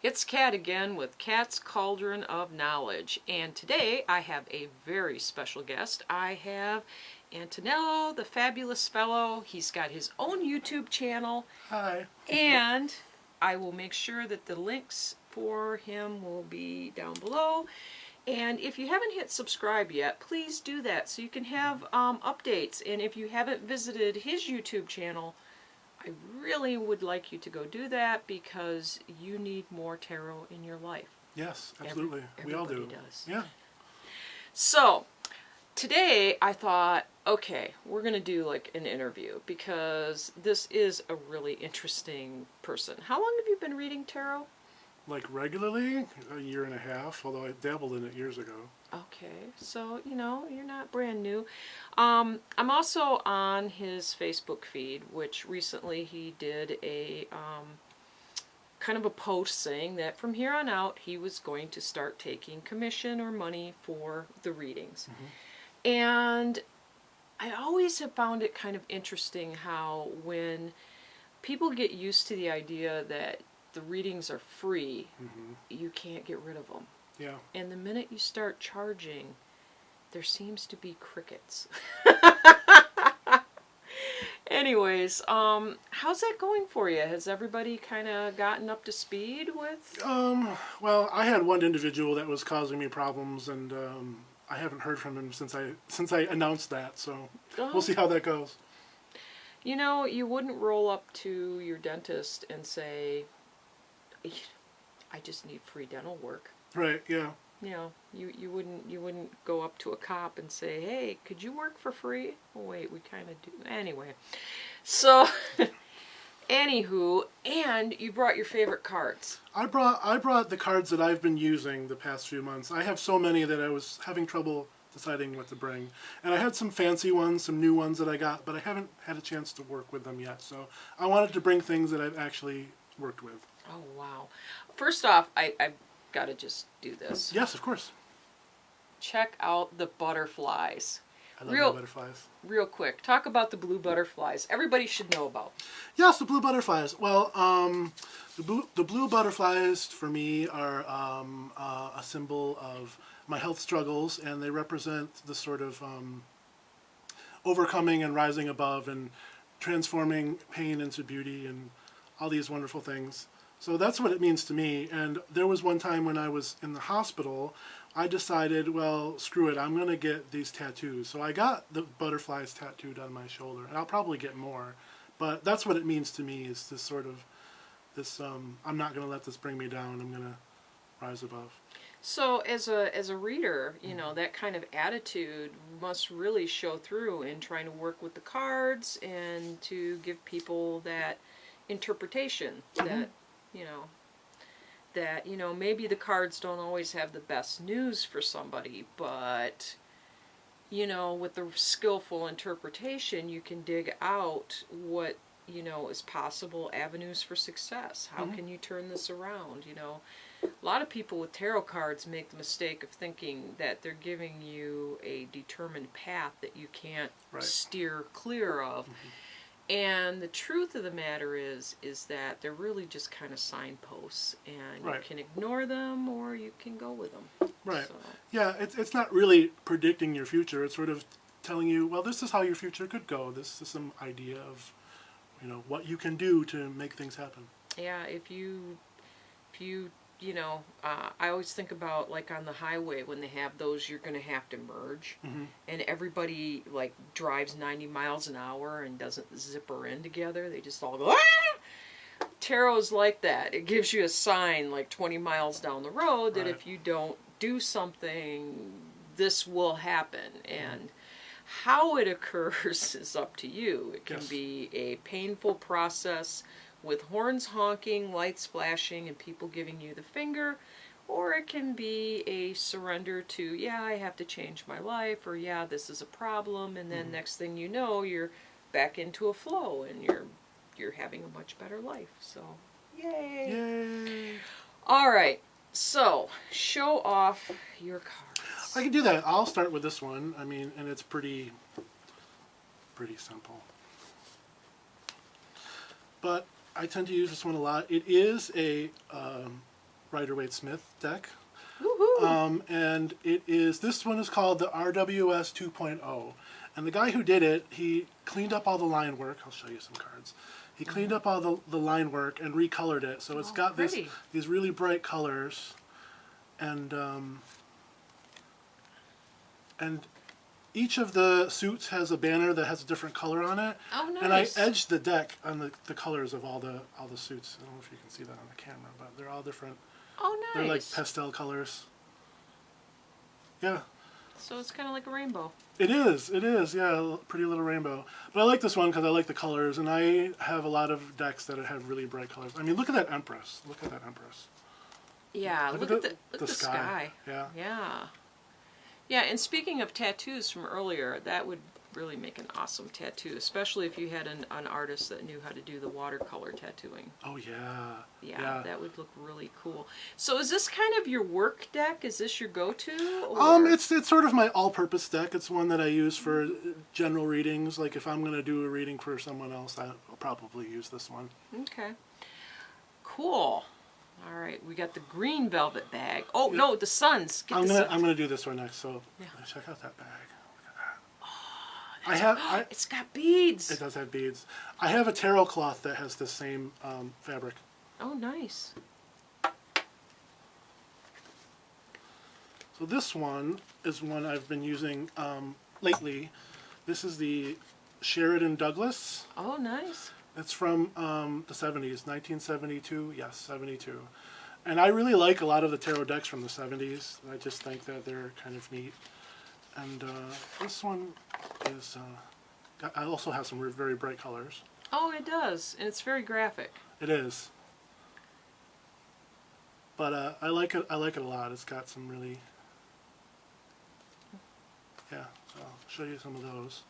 It's Kat again with Kat's Cauldron of Knowledge, and today I have a very special guest. I have Antonello, the fabulous fellow. He's got his own YouTube channel. Hi. And I will make sure that the links for him will be down below. And if you haven't hit subscribe yet, please do that so you can have updates. And if you haven't visited his YouTube channel, I really would like you to go do that because you need more tarot in your life. Yes, absolutely. We all do. Does. Yeah. So, today I thought, okay, we're going to do like an interview because this is a really interesting person. How long have you been reading tarot? Like regularly, a year and a half, although I dabbled in it years ago. Okay, so, you know, you're not brand new. I'm also on his Facebook feed, which recently he did a kind of a post saying that from here on out he was going to start taking commission or money for the readings. Mm-hmm. And I always have found it kind of interesting how when people get used to the idea that the readings are free, mm-hmm. you can't get rid of them. Yeah. And the minute you start charging, there seems to be crickets. Anyways, how's that going for you? Has everybody kind of gotten up to speed with? Well, I had one individual that was causing me problems, and I haven't heard from him since I announced that. So we'll see how that goes. You know, you wouldn't roll up to your dentist and say, "I just need free dental work." Right, yeah. You know, you wouldn't go up to a cop and say, "Hey, could you work for free?" Oh, wait, we kind of do. Anyway, so, anywho, and you brought your favorite cards. I brought the cards that I've been using the past few months. I have so many that I was having trouble deciding what to bring. And I had some fancy ones, some new ones that I got, but I haven't had a chance to work with them yet. So I wanted to bring things that I've actually worked with. Oh, wow. First off, I've got to just do this. Yes, of course. Check out the butterflies. I love the butterflies. Real quick, talk about the blue butterflies. Everybody should know about. Yes, the blue butterflies. Well, the blue butterflies for me are a symbol of my health struggles, and they represent the sort of overcoming and rising above and transforming pain into beauty and all these wonderful things. So that's what it means to me. And there was one time when I was in the hospital, I decided, well, screw it, I'm going to get these tattoos. So I got the butterflies tattooed on my shoulder, and I'll probably get more. But that's what it means to me, is this sort of, this, I'm not going to let this bring me down, I'm going to rise above. So as a reader, you know, that kind of attitude must really show through in trying to work with the cards and to give people that interpretation that, you know, maybe the cards don't always have the best news for somebody, but, you know, with the skillful interpretation, you can dig out what, you know, is possible avenues for success. How can you turn this around, you know? A lot of people with tarot cards make the mistake of thinking that they're giving you a determined path that you can't steer clear of. And the truth of the matter is that they're really just kind of signposts, and you can ignore them or you can go with them. Right. So. Yeah, it's not really predicting your future. It's sort of telling you, well, this is how your future could go. This is some idea of, you know, what you can do to make things happen. Yeah, if you you know, I always think about, like, on the highway when they have those you're going to have to merge, and everybody, like, drives 90 miles an hour and doesn't zipper in together. They just all go, ah! Tarot's like that. It gives you a sign, like, 20 miles down the road that if you don't do something, this will happen. And how it occurs is up to you. It can be a painful process with horns honking, lights flashing, and people giving you the finger, or it can be a surrender to, yeah, I have to change my life, or yeah, this is a problem, and then next thing you know, you're back into a flow, and you're having a much better life. So, yay! Yay! All right, so show off your cards. I can do that. I'll start with this one. I mean, and it's pretty simple. But I tend to use this one a lot. It is a Rider-Waite-Smith deck. Woohoo! And this one is called the RWS 2.0. And the guy who did it, he cleaned up all the line work. I'll show you some cards. He cleaned up all the line work and recolored it. So it's got these really bright colors. And each of the suits has a banner that has a different color on it. Oh, nice. And I edged the deck on the colors of all the suits. I don't know if you can see that on the camera, but they're all different. Oh, nice. They're like pastel colors. Yeah. So it's kind of like a rainbow. It is, yeah, a pretty little rainbow. But I like this one because I like the colors, and I have a lot of decks that have really bright colors. I mean, look at that Empress. Look at that Empress. Yeah, look at the sky. Yeah. Yeah. Yeah, and speaking of tattoos from earlier, that would really make an awesome tattoo, especially if you had an artist that knew how to do the watercolor tattooing. Oh, yeah. Yeah, that would look really cool. So is this kind of your work deck? Is this your go-to? It's sort of my all-purpose deck. It's one that I use for general readings. Like if I'm going to do a reading for someone else, I'll probably use this one. Okay. Cool. All right, we got the green velvet bag. Oh, yeah. No, the Suns. I'm gonna do this one next. So check out that bag. Look at that. It's got beads. It does have beads. I have a tarot cloth that has the same fabric. Oh, nice. So this one is one I've been using lately. This is the Sheridan Douglas. Oh, nice. It's from the 70s, 1972. Yes, 72. And I really like a lot of the tarot decks from the 70s. I just think that they're kind of neat. And this one is, I also have some very bright colors. Oh, it does. And it's very graphic. It is. But I like it a lot. It's got some really, yeah, so I'll show you some of those.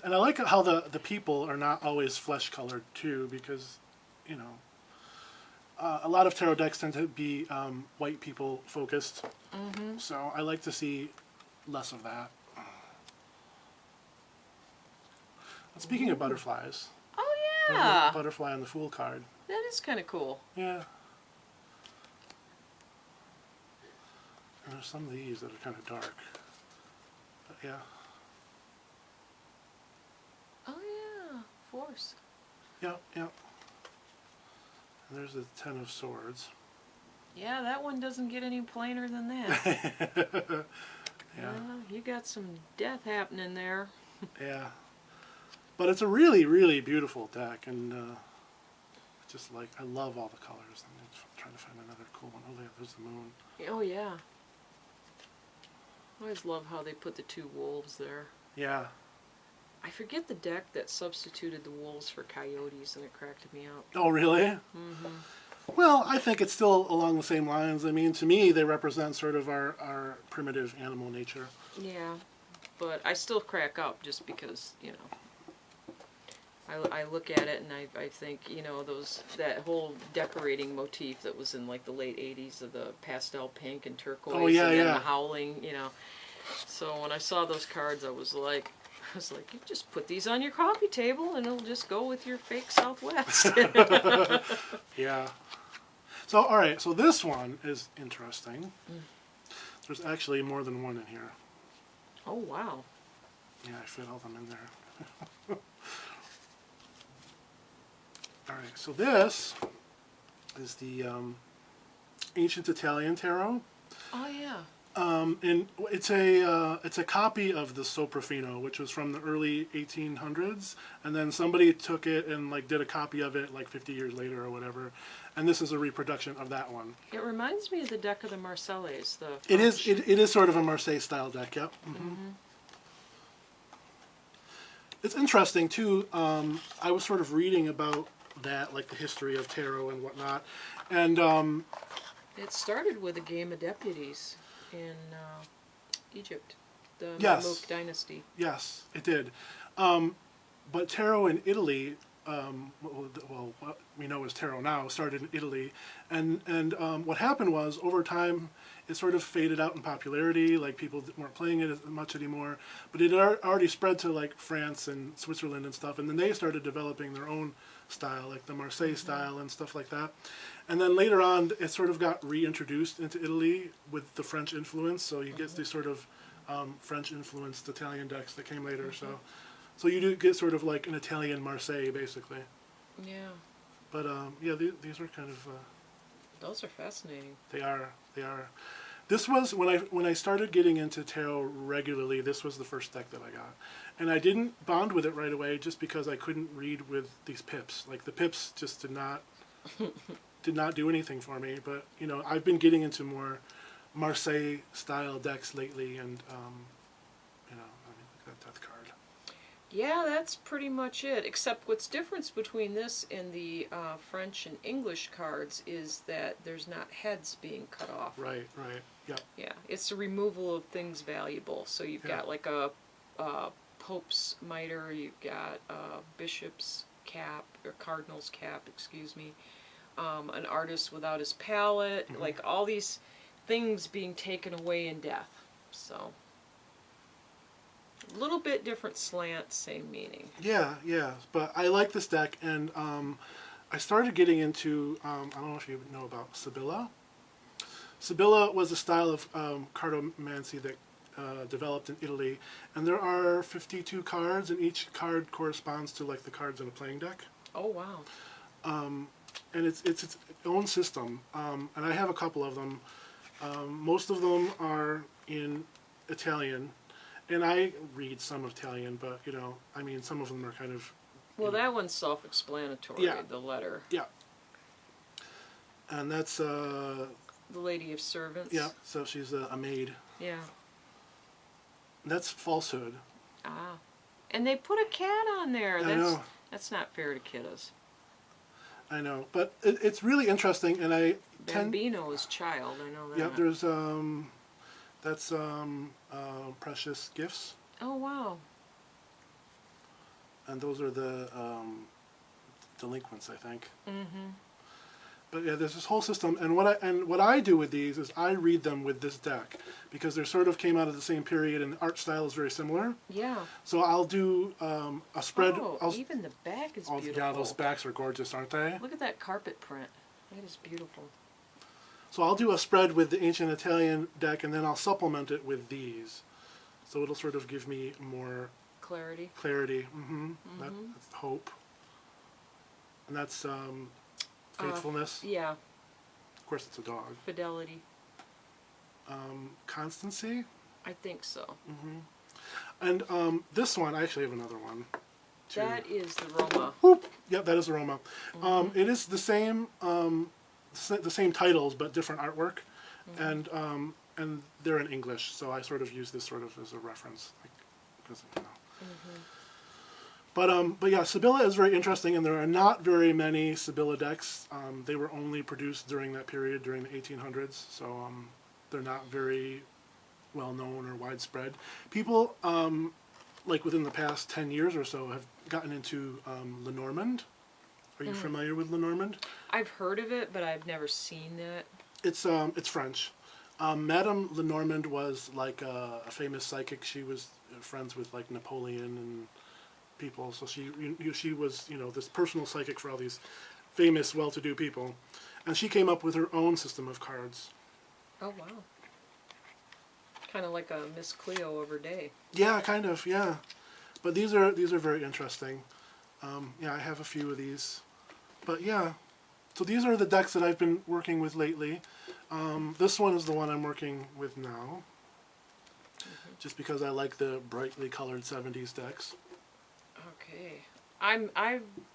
And I like how the people are not always flesh colored too, because, you know, a lot of tarot decks tend to be white people focused. Mm-hmm. So I like to see less of that. And speaking of butterflies. Oh yeah. There's a butterfly on the Fool card. That is kind of cool. Yeah. And there's some of these that are kind of dark. But yeah. Force. Yep. And there's the Ten of Swords. Yeah, that one doesn't get any plainer than that. Yeah, you got some death happening there. Yeah. But it's a really, really beautiful deck, and I love all the colors. I'm trying to find another cool one. Oh, there's the moon. Oh, yeah. I always love how they put the two wolves there. Yeah. I forget the deck that substituted the wolves for coyotes, and it cracked me up. Oh, really? Mm-hmm. Well, I think it's still along the same lines. I mean, to me, they represent sort of our primitive animal nature. Yeah, but I still crack up just because, you know, I look at it and I think, you know, that whole decorating motif that was in like the late 80s of the pastel pink and turquoise and then the howling, you know. So when I saw those cards, I was like, you just put these on your coffee table and it'll just go with your fake Southwest. Yeah. So, all right, so this one is interesting. There's actually more than one in here. Oh, wow. Yeah, I fit all them in there. All right, so this is the Ancient Italian Tarot. Oh, yeah. And it's a copy of the Soprafino, which was from the early 1800s, and then somebody took it and like did a copy of it like 50 years later or whatever, and this is a reproduction of that one. It reminds me of the deck of the Marseillais. It is sort of a Marseille style deck, yep. Mm-hmm. It's interesting too. I was sort of reading about that, like the history of tarot and whatnot, and it started with a game of deputies in Egypt, the Mamluk dynasty. Yes, it did. But tarot in Italy, well, what we know as tarot now, started in Italy, and what happened was over time it sort of faded out in popularity. Like people weren't playing it as much anymore, but it had already spread to like France and Switzerland and stuff, and then they started developing their own style, like the Marseille style and stuff like that. And then later on, it sort of got reintroduced into Italy with the French influence. So you get these sort of French influenced Italian decks that came later. So you do get sort of like an Italian Marseille, basically. Yeah. But yeah, these are kind of. Those are fascinating. They are. They are. This was when I started getting into tarot regularly. This was the first deck that I got, and I didn't bond with it right away just because I couldn't read with these pips. Like the pips just did not do anything for me. But you know, I've been getting into more Marseille style decks lately, and you know, I mean, look at that death card. Yeah, that's pretty much it. Except what's difference between this and the French and English cards is that there's not heads being cut off. Right, right, yep. Yeah, it's the removal of things valuable. So you've got like a Pope's mitre, you've got a Bishop's cap, or Cardinal's cap, excuse me, an artist without his palette, like all these things being taken away in death. So a little bit different slant, same meaning. Yeah, yeah, but I like this deck, and I started getting into, I don't know if you know about Sibylla. Sibylla was a style of cartomancy that developed in Italy, and there are 52 cards, and each card corresponds to like the cards in a playing deck. Oh, wow. And it's its own system, and I have a couple of them. Most of them are in Italian. And I read some Italian, but, you know, I mean, some of them are kind of... Well, that one's self-explanatory, the letter. Yeah. And that's... The Lady of Servants. Yeah, so she's a maid. Yeah. And that's falsehood. Ah. And they put a cat on there. I know. That's not fair to kiddos. I know. But it's really interesting, and I... Bambino is child, I know that. Yeah, there's... That's Precious Gifts. Oh, wow. And those are the delinquents, I think. Mm-hmm. But yeah, there's this whole system, and what I do with these is I read them with this deck because they sort of came out of the same period, and the art style is very similar. Yeah. So I'll do a spread. Oh, even the back is beautiful. Yeah, those backs are gorgeous, aren't they? Look at that carpet print. That is beautiful. So I'll do a spread with the ancient Italian deck, and then I'll supplement it with these. So it'll sort of give me more clarity. Clarity. That's hope. And that's faithfulness. Yeah. Of course, it's a dog. Fidelity. Constancy. I think so. And this one, I actually have another one. Too. That is the Roma. Whoop. Yep, that is the Roma. It is the same titles but different artwork, and they're in English. So I sort of use this sort of as a reference, like, because you know. But yeah, Sibylla is very interesting, and there are not very many Sibylla decks. They were only produced during that period, during the 1800s. So they're not very well known or widespread. People like within the past 10 years or so have gotten into Lenormand. Are you familiar with Lenormand? I've heard of it, but I've never seen that. It's French. Madame Lenormand was like a famous psychic. She was friends with like Napoleon and people. So she was, you know, this personal psychic for all these famous, well-to-do people. And she came up with her own system of cards. Oh, wow. Kind of like a Miss Cleo of her day. Yeah, kind of, yeah. But these are very interesting. Yeah, I have a few of these. But yeah, so these are the decks that I've been working with lately. This one is the one I'm working with now. Just because I like the brightly colored 70s decks. Okay.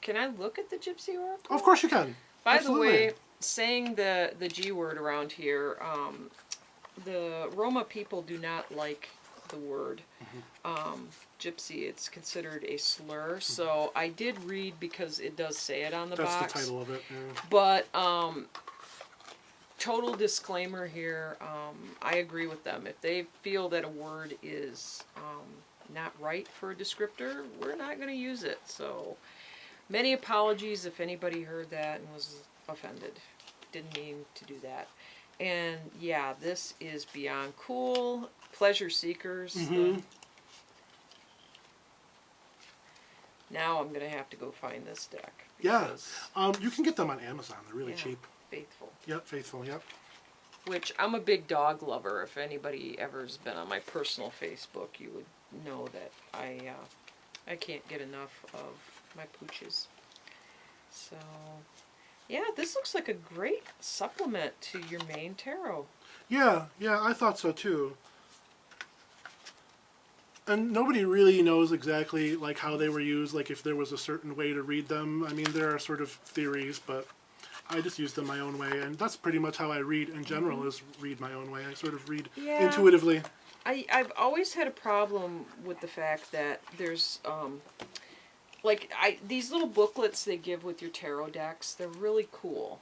Can I look at the Gypsy Oracle? Of course you can. By Absolutely. the way, saying the G word around here, the Roma people do not like the word gypsy. It's considered a slur. So I did read because it does say it on the box. That's the title of it. Yeah. But total disclaimer here, I agree with them. If they feel that a word is not right for a descriptor, we're not going to use it. So many apologies if anybody heard that and was offended. Didn't mean to do that. And yeah, this is beyond cool. Pleasure Seekers. Now I'm going to have to go find this deck. Yeah. You can get them on Amazon. They're really cheap. Faithful. Yep, Faithful, yep. Which, I'm a big dog lover. If anybody ever's been on my personal Facebook, you would know that I can't get enough of my pooches. So, yeah, this looks like a great supplement to your main tarot. Yeah, I thought so too. And nobody really knows exactly like how they were used, like if there was a certain way to read them. I mean, there are sort of theories, but I just use them my own way, and that's pretty much how I read in general, is read my own way. I sort of read intuitively. I've always had a problem with the fact that there's, these little booklets they give with your tarot decks, they're really cool.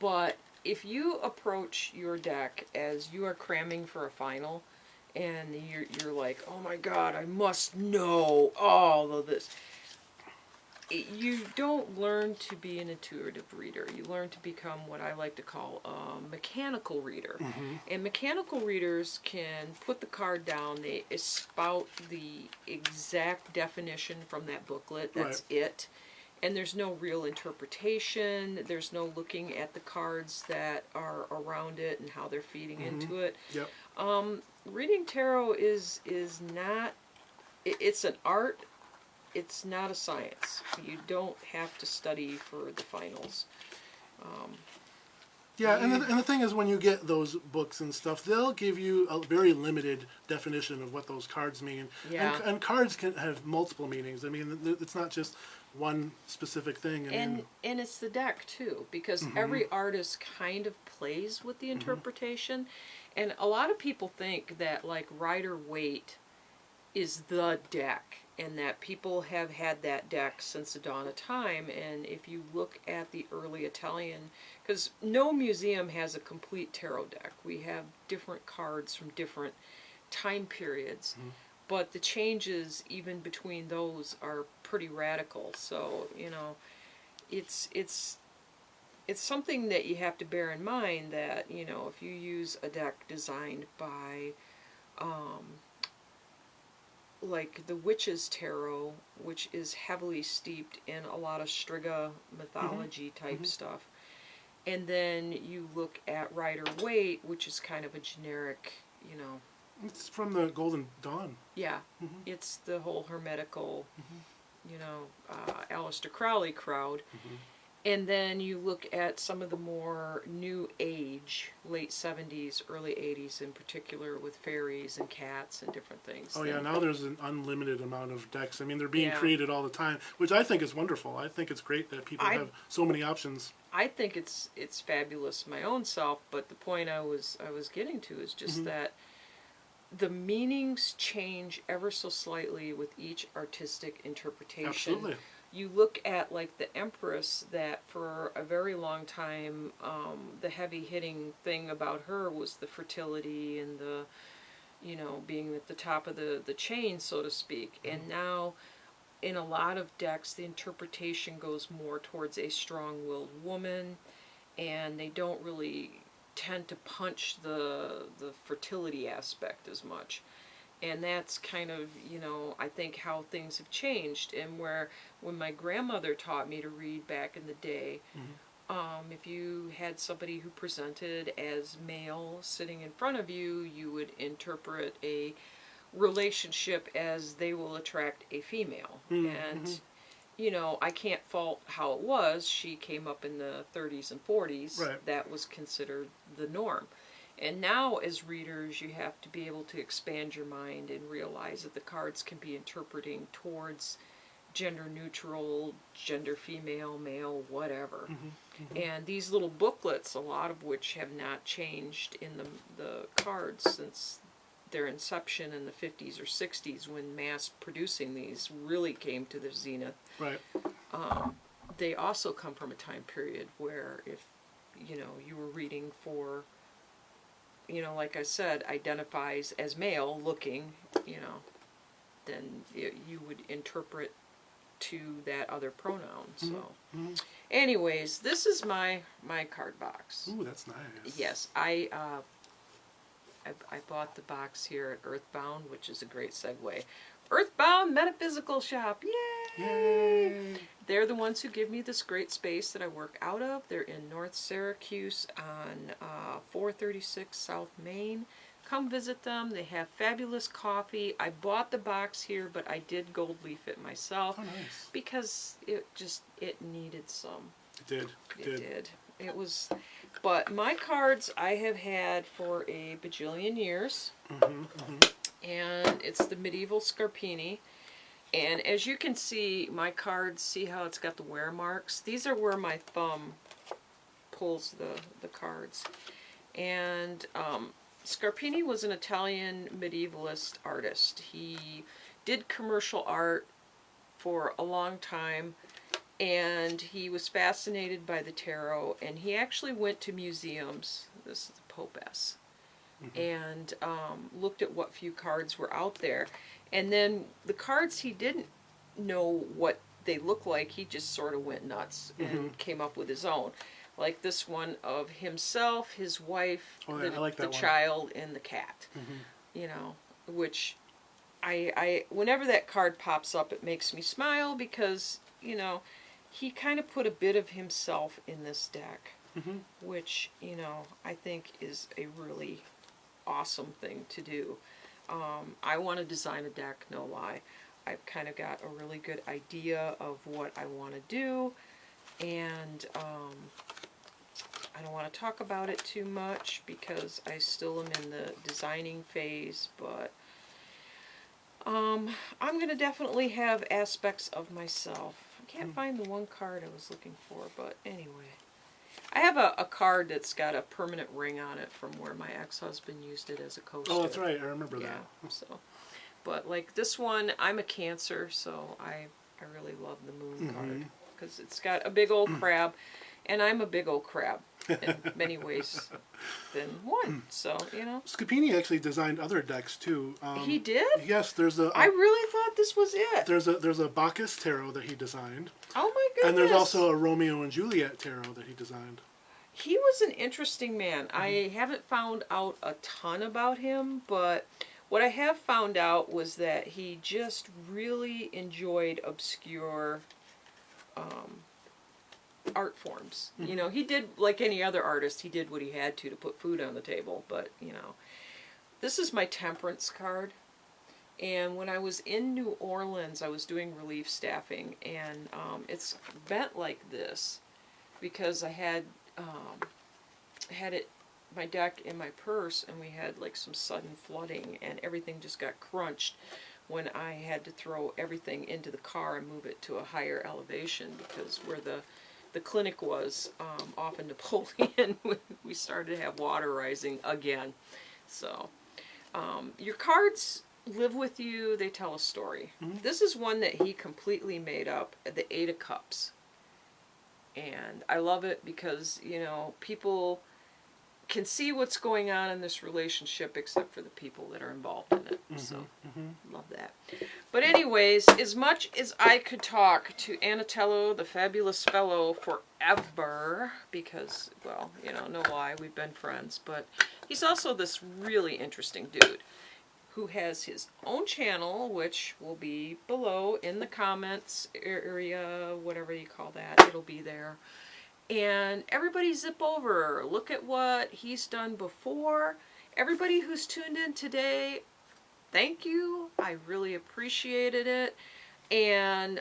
But if you approach your deck as you are cramming for a final, and you're like, oh my god, I must know all of this. You don't learn to be an intuitive reader. You learn to become what I like to call a mechanical reader. Mm-hmm. And mechanical readers can put the card down, they spout the exact definition from that booklet, that's it. And there's no real interpretation, there's no looking at the cards that are around it and how they're feeding into it. Yep. Reading tarot is not, it's an art. It's not a science. You don't have to study for the finals. And the thing is, when you get those books and stuff, they'll give you a very limited definition of what those cards mean. Yeah. And cards can have multiple meanings. I mean, it's not just one specific thing. And it's the deck, too, because every artist kind of plays with the interpretation. And a lot of people think that, like, Rider-Waite is the deck, and that people have had that deck since the dawn of time. And if you look at the early Italian, because no museum has a complete tarot deck. We have different cards from different time periods, but the changes even between those are pretty radical. So, you know, it's something that you have to bear in mind, that, you know, if you use a deck designed by like the Witch's Tarot, which is heavily steeped in a lot of Striga mythology type stuff. And then you look at Rider-Waite, which is kind of a generic, you know. It's from the Golden Dawn. Yeah, it's the whole Hermetical, you know, Aleister Crowley crowd. And then you look at some of the more new age, late 70s, early 80s in particular, with fairies and cats and different things. Oh yeah, now there's an unlimited amount of decks. I mean, they're being created all the time, which I think is wonderful. I think it's great that people have so many options. I think it's fabulous my own self, but the point I was getting to is just that the meanings change ever so slightly with each artistic interpretation. Absolutely. You look at, like, the Empress, that for a very long time, the heavy-hitting thing about her was the fertility and the, you know, being at the top of the chain, so to speak. And now, in a lot of decks, the interpretation goes more towards a strong-willed woman, and they don't really tend to punch the fertility aspect as much. And that's kind of, you know, I think how things have changed. And when my grandmother taught me to read back in the day, if you had somebody who presented as male sitting in front of you, you would interpret a relationship as they will attract a female. And, you know, I can't fault how it was. She came up in the 30s and 40s. Right. That was considered the norm. And now, as readers, you have to be able to expand your mind and realize that the cards can be interpreting towards gender neutral, gender female, male, whatever. And these little booklets, a lot of which have not changed in the cards since their inception in the 50s or 60s, when mass producing these really came to the zenith. Right. They also come from a time period where, if, you know, you were reading for, you know, like I said, identifies as male looking, you know, then you would interpret to that other pronoun. So, anyways, this is my card box. Ooh, that's nice. Yes, I bought the box here at Earthbound, which is a great segue. Earthbound Metaphysical Shop, yay! Yay! They're the ones who give me this great space that I work out of. They're in North Syracuse on 436 South Main. Come visit them. They have fabulous coffee. I bought the box here, but I did gold leaf it myself. Oh, nice. Because it needed some. It did. It did. It was, but my cards I have had for a bajillion years. And it's the Medieval Scarpini. And as you can see, my cards, see how it's got the wear marks? These are where my thumb pulls the cards. And Scarpini was an Italian medievalist artist. He did commercial art for a long time, and he was fascinated by the tarot, and he actually went to museums, this is the Pope S, and looked at what few cards were out there. And then the cards he didn't know what they looked like, he just sort of went nuts and came up with his own. Like this one of himself, his wife, the child, and the cat. You know, which I whenever that card pops up, it makes me smile because, you know, he kind of put a bit of himself in this deck, which, you know, I think is a really awesome thing to do. I want to design a deck, no lie. I've kind of got a really good idea of what I want to do, and I don't want to talk about it too much because I still am in the designing phase, but I'm going to definitely have aspects of myself. I can't find the one card I was looking for, but anyway. I have a card that's got a permanent ring on it from where my ex-husband used it as a coaster. Oh, that's right. I remember that. Yeah, so. But like this one, I'm a Cancer, so I really love the moon card. Because it's got a big old crab, and I'm a big old crab in many ways than one. So, you know. Scarpini actually designed other decks too. He did? Yes, there's a. I really thought this was it. There's a Bacchus tarot that he designed. Oh my goodness. And there's also a Romeo and Juliet tarot that he designed. He was an interesting man. I haven't found out a ton about him, but what I have found out was that he just really enjoyed obscure art forms. You know, he did, like any other artist, he did what he had to put food on the table, but, you know. This is my Temperance card, and when I was in New Orleans, I was doing relief staffing, and it's bent like this because I had my deck in my purse, and we had like some sudden flooding, and everything just got crunched when I had to throw everything into the car and move it to a higher elevation, because where the clinic was off in Napoleon, we started to have water rising again. So your cards live with you, they tell a story. This is one that he completely made up, the Eight of Cups. And I love it because, you know, people can see what's going on in this relationship except for the people that are involved in it. So, love that. But anyways, as much as I could talk to Antonello, the fabulous fellow, forever, because, well, you know, no lie, we've been friends, but he's also this really interesting dude who has his own channel, which will be below in the comments area, whatever you call that, it'll be there. And everybody zip over, look at what he's done before. Everybody who's tuned in today, thank you. I really appreciated it. And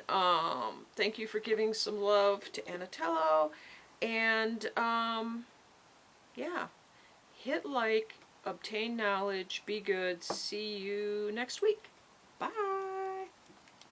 thank you for giving some love to Antonello. And yeah, hit like, obtain knowledge, be good, see you next week. Bye.